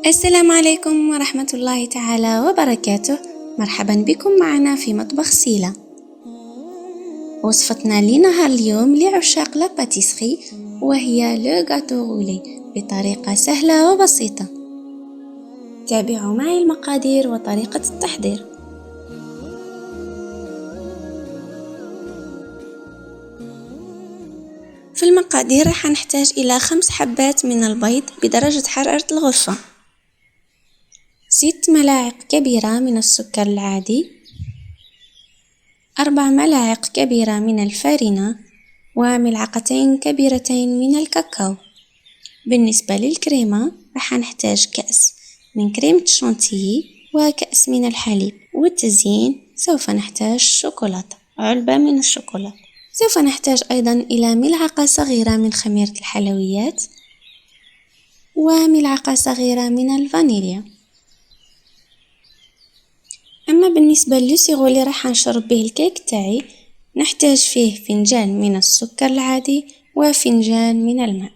السلام عليكم ورحمة الله تعالى وبركاته. مرحبا بكم معنا في مطبخ سيلا. وصفتنا لنهار اليوم لعشاق لا باتيسري وهي لو غاتو غولي بطريقة سهلة وبسيطة. تابعوا معي المقادير وطريقة التحضير. في المقادير راح نحتاج إلى 5 حبات من البيض بدرجة حرارة الغرفة، 6 ملاعق كبيرة من السكر العادي، 4 ملاعق كبيرة من الفارينة، وملعقتين كبيرتين من الكاكاو. بالنسبة للكريمة راح نحتاج كأس من كريمة الشانتيي وكأس من الحليب، والتزيين سوف نحتاج شوكولاتة، علبة من الشوكولاتة. سوف نحتاج أيضا إلى ملعقة صغيرة من خميرة الحلويات وملعقة صغيرة من الفانيليا. أما بالنسبة للسيغو اللي راح نشرب به الكيك تاعي، نحتاج فيه فنجان من السكر العادي وفنجان من الماء.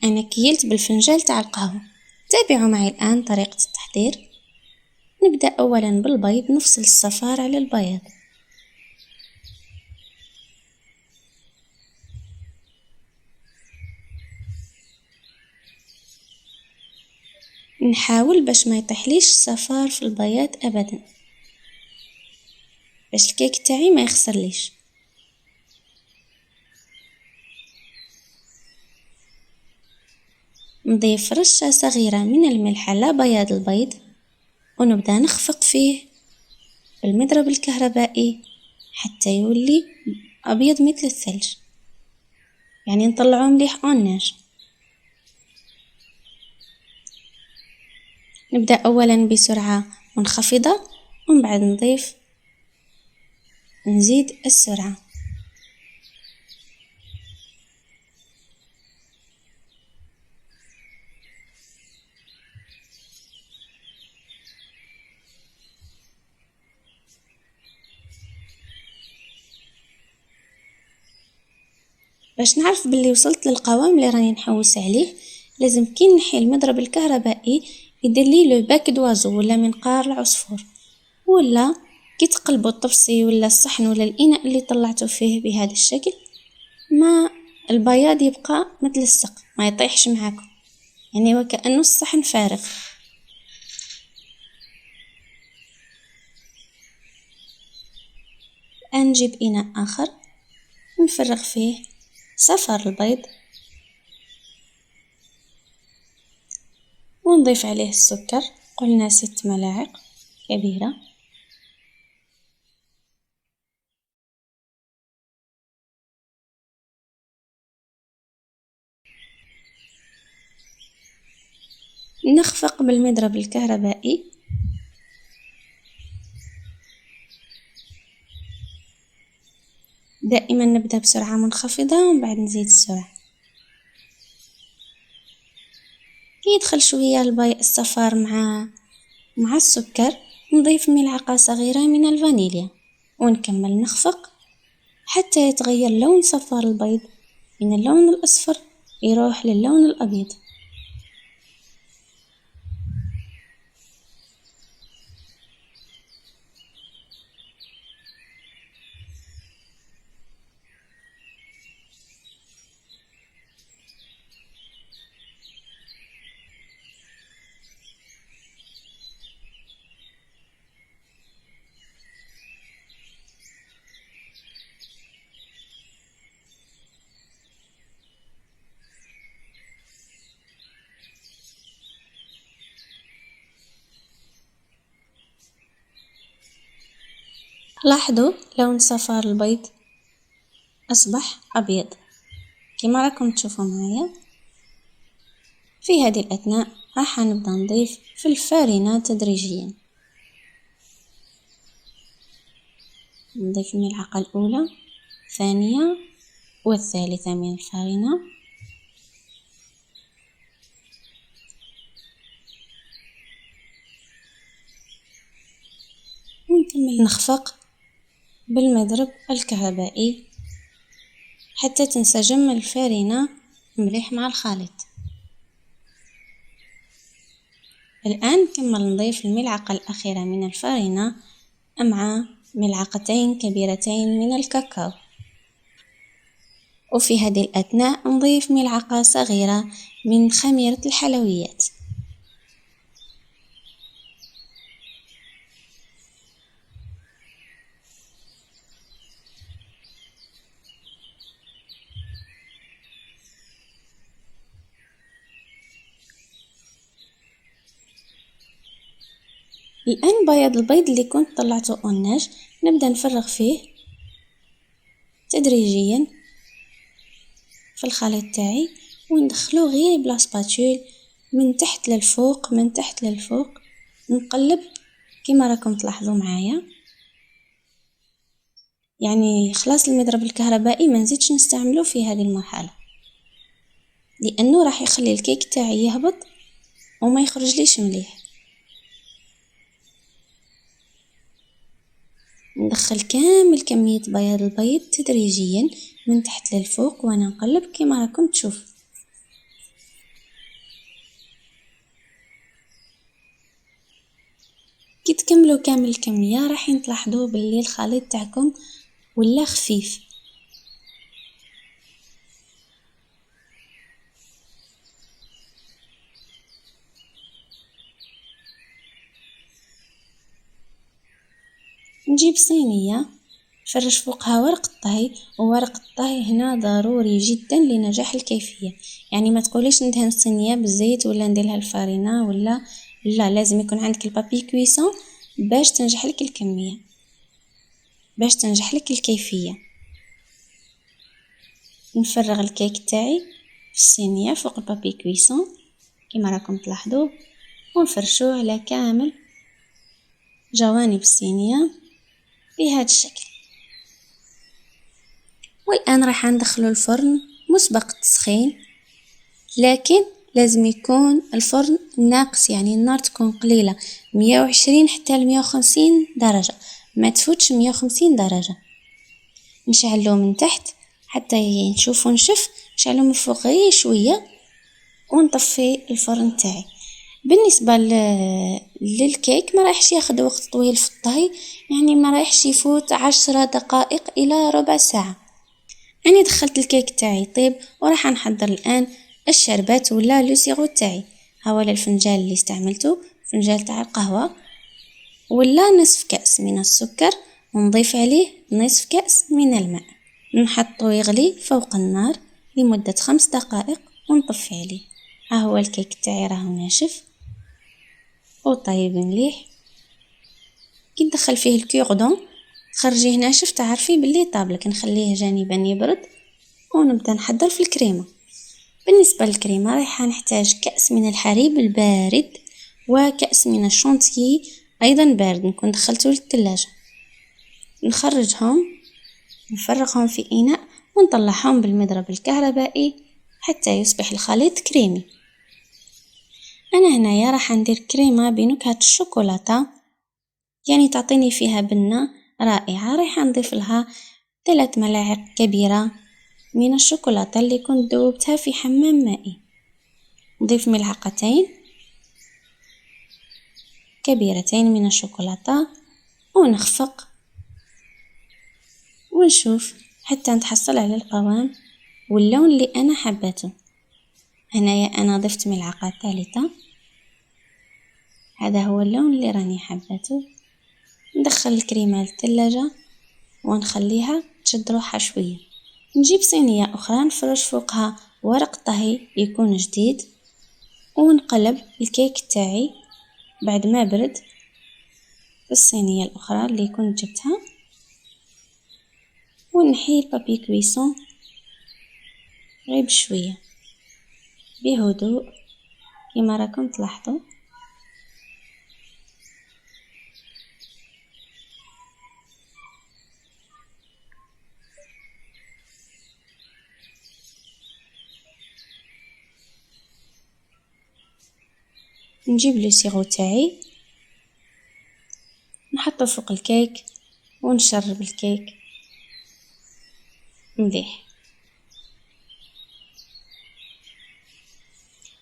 أنا كيلت بالفنجان تاع القهوة. تابعوا معي الآن طريقة التحضير. نبدأ أولا بالبيض، نفصل الصفار على البياض. نحاول باش ما يطيحليش الصفار في البياض أبدا، باش الكيك تاعي ما يخسرليش. نضيف رشة صغيرة من الملح على بياض البيض، ونبدأ نخفق فيه بالمضرب الكهربائي حتى يولي أبيض مثل الثلج، يعني نطلعوه مليح أوناج. نبدأ أولا بسرعة منخفضة، ومن بعد نزيد السرعة. باش نعرف باللي وصلت للقوام اللي راني نحوس عليه، لازم كي نحي المضرب الكهربائي يدير لي لو باك دوازو ولا منقار العصفور، ولا كي تقلبوا الطبسي ولا الصحن ولا الإناء اللي طلعته فيه بهذا الشكل، ما البياض يبقى مثل السق، ما يطيحش معاكم، يعني وكأنه الصحن فارغ. الآن نجيب إناء آخر نفرغ فيه صفار البيض، ونضيف عليه السكر، قلنا 6 ملاعق كبيرة. نخفق بالمضرب الكهربائي، دائما نبدأ بسرعة منخفضة ومن بعد نزيد السرعة. كي يدخل شوية الصفار مع السكر، نضيف ملعقة صغيرة من الفانيليا، ونكمل نخفق حتى يتغير لون صفار البيض من اللون الأصفر يروح للون الأبيض. لاحظوا لون صفار البيض أصبح أبيض كما راكم تشوفوا معايا. في هذه الأثناء راح نبدأ نضيف في الفارينة تدريجيا. نضيف الملعقة الأولى، الثانية والثالثة من الفارينة، ونكمل نخفق بالمضرب الكهربائي حتى تنسجم الفارينة مليح مع الخليط. الآن نكمل نضيف الملعقة الأخيرة من الفارينة مع ملعقتين كبيرتين من الكاكاو، وفي هذه الأثناء نضيف ملعقة صغيرة من خميرة الحلويات. الآن بياض البيض اللي كنت طلعته أوناج نبدأ نفرغ فيه تدريجيا في الخليط تاعي وندخله غير بلا سباتول من تحت للفوق من تحت للفوق، نقلب كما راكم تلاحظوا معايا. يعني خلاص المضرب الكهربائي ما نزيدش نستعمله في هذه المرحلة لأنه راح يخلي الكيك تاعي يهبط وما يخرج ليش مليح. ندخل كامل كمية بياض البيض تدريجيا من تحت للفوق وانا نقلب كما راكم تشوفوا. كي تكملوا كامل الكمية راح تلاحظوا باللي الخليط تاعكم ولا خفيف. نجيب صينية نفرش فوقها ورق الطهي، وورق الطهي هنا ضروري جدا لنجاح الكيفية. يعني ما تقوليش ندهن الصينية بالزيت ولا نديرها الفارينة ولا لا، لازم يكون عندك البابي كويسون باش تنجح لك الكمية، باش تنجح لك الكيفية. نفرغ الكيك تاعي في الصينية فوق البابي كويسون كما راكم تلاحظوا ونفرشوه على كامل جوانب الصينية بهذا الشكل. والآن راح ندخله الفرن مسبق التسخين، لكن لازم يكون الفرن ناقص، يعني النار تكون قليلة 120 حتى 150 درجة، ما تفوتش 150 درجة. نشعله من تحت حتى نشوفه نشف، نشعله من فوق غير شوية ونطفي الفرن تاعي. بالنسبة للكيك ما رايحش ياخد وقت طويل في الطهي، يعني ما رايحش يفوت 10 دقائق إلى ربع ساعة. أنا دخلت الكيك تاعي طيب وراح نحضر الآن الشربات ولا لو سيرو تاعي. هاولا الفنجان اللي استعملته فنجان تاع القهوة ولا نصف كأس من السكر، ونضيف عليه نصف كأس من الماء، نحطه يغلي فوق النار لمدة 5 دقائق ونطفي عليه. ها هو الكيك تاعي راه ناشف وطيب مليح. كي ندخل فيه الكوردون تخرجيه ناشف تعرفي باللي طابلك، نخليه جانبا يبرد ونبدا نحضر في الكريمه. بالنسبه للكريمه رايحه نحتاج كأس من الحليب البارد وكأس من الشونتيي ايضا بارد نكون دخلته للثلاجه. نخرجهم نفرغهم في إناء ونطلعهم بالمضرب الكهربائي حتى يصبح الخليط كريمي. انا هنايا راح ندير كريمه بنكهه الشوكولاته، يعني تعطيني فيها بنه رائعه. راح نضيف لها 3 ملاعق كبيره من الشوكولاته اللي كنت ذوبتها في حمام مائي. نضيف ملعقتين كبيرتين من الشوكولاته ونخفق ونشوف حتى نتحصل على القوام واللون اللي انا حباته. هنايا انا ضفت ملعقه ثالثه، هذا هو اللون اللي راني حباته. ندخل الكريمه للثلاجه ونخليها تشد روحها شويه. نجيب صينيه اخرى نفرش فوقها ورق طهي يكون جديد ونقلب الكيك تاعي بعد ما برد في الصينيه الاخرى اللي كنت جبتها، ونحي البابي كويسون غير بشويه بهدوء كما راكم تلاحظوا. نجيب لو سيرو تاعي نحطه فوق الكيك ونشرب الكيك مليح.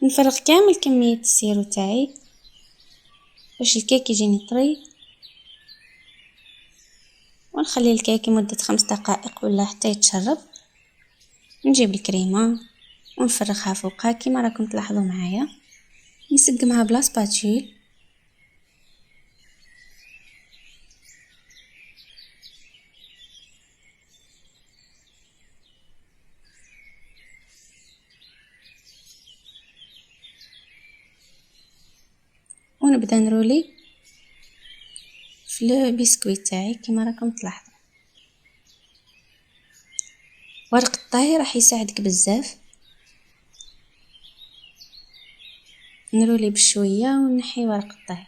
نفرغ كامل كمية السيرو تاعي باش الكيك يجيني طري، ونخلي الكيك لمدة 5 دقائق ولا حتى يتشرب. نجيب الكريمة ونفرغها فوقها كما راكم تلاحظوا معايا، نسقمها بلا سباتول. ونبدا نرولي في البسكويت تاعي كما راكم تلاحظوا. ورق الطهي راح يساعدك بزاف. نرولي بشويه ونحي ورق الطهي.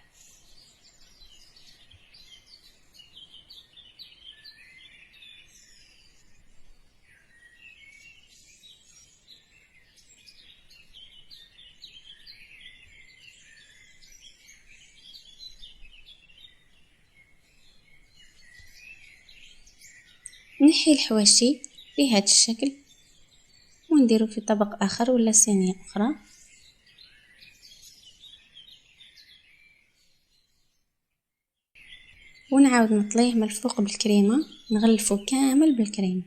نحي الحواشي بهذا الشكل ونديرو في طبق اخر ولا صينيه اخرى. ونعاود نطليه من الفوق بالكريمه، نغلفو كامل بالكريمه.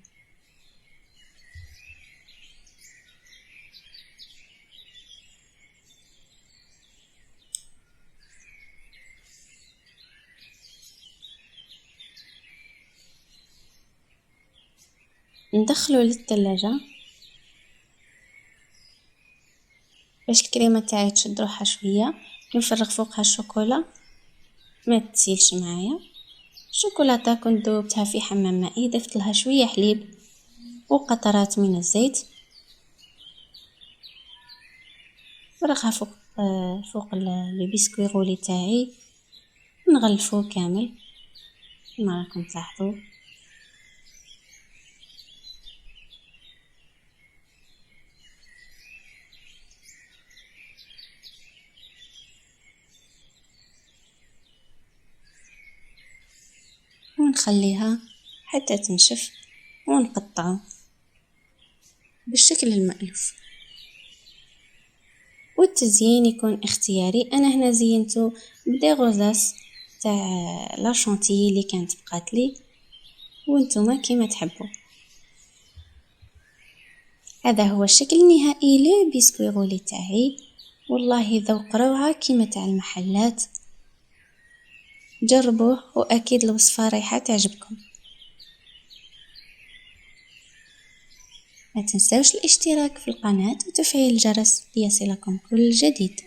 ندخلو للثلاجة باش الكريمه تاعي تشد روحها شويه. نفرغ فوقها الشوكولا ما تسيلش معايا. الشوكولاته كنت ذوبتها في حمام مائي، ضفت لها شويه حليب وقطرات من الزيت. فرغها فوق البسكوي غولي تاعي، نغلفوه كامل كما راكم تلاحظوا. ونخليها حتى تنشف ونقطعه بالشكل المألوف. والتزيين يكون اختياري. انا هنا زينته بدي غوزاس تاع لا شونتيي اللي كانت بقات لي، وانتم كيما تحبوا. هذا هو الشكل النهائي لبسكوي غولي تاعي. والله ذوق روعة كيما تاع المحلات. جربوه واكيد الوصفة رايحة تعجبكم. ما تنسوش الاشتراك في القناة وتفعيل الجرس ليصلكم كل جديد.